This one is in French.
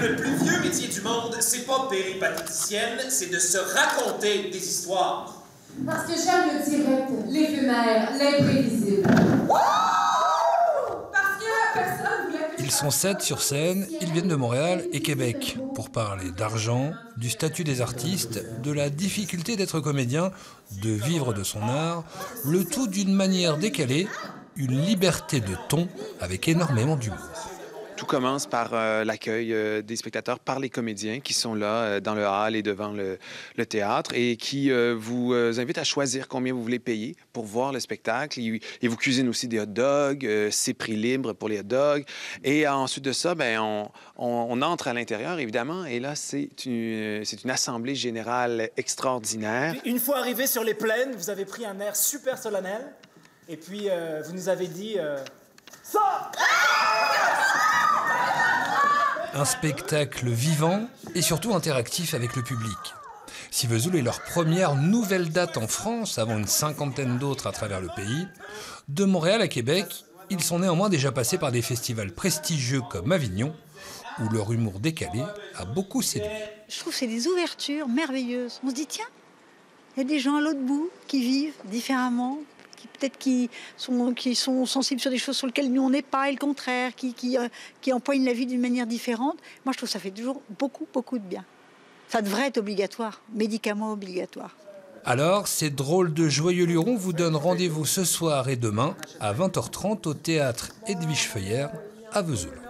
le plus vieux métier du monde, c'est pas péripatéticienne, c'est de se raconter des histoires. Parce que j'aime le direct, l'éphémère, l'imprévisible. Parce que personne voulait... Ils sont 7 sur scène, ils viennent de Montréal et Québec pour parler d'argent, du statut des artistes, de la difficulté d'être comédien, de vivre de son art, le tout d'une manière décalée, une liberté de ton avec énormément d'humour. Tout commence par l'accueil des spectateurs par les comédiens qui sont là dans le hall et devant le théâtre et qui vous invitent à choisir combien vous voulez payer pour voir le spectacle. Ils vous cuisinent aussi des hot dogs, c'est prix libre pour les hot dogs. Et ensuite de ça, ben, on entre à l'intérieur, évidemment, et là, c'est une assemblée générale extraordinaire. Puis, une fois arrivé sur les plaines, vous avez pris un air super solennel et puis vous nous avez dit ça! Un spectacle vivant et surtout interactif avec le public. Si Vesoul est leur première nouvelle date en France, avant une cinquantaine d'autres à travers le pays, de Montréal à Québec, ils sont néanmoins déjà passés par des festivals prestigieux comme Avignon, où leur humour décalé a beaucoup séduit. Je trouve que c'est des ouvertures merveilleuses. On se dit, tiens, il y a des gens à l'autre bout qui vivent différemment, qui sont sensibles sur des choses sur lesquelles nous on n'est pas, et le contraire, qui empoignent la vie d'une manière différente. Moi, je trouve que ça fait toujours beaucoup, beaucoup de bien. Ça devrait être obligatoire, médicament obligatoire. Alors, ces drôles de joyeux lurons vous donnent rendez-vous ce soir et demain à 20h30 au théâtre Edwige Feuillère à Vesoul.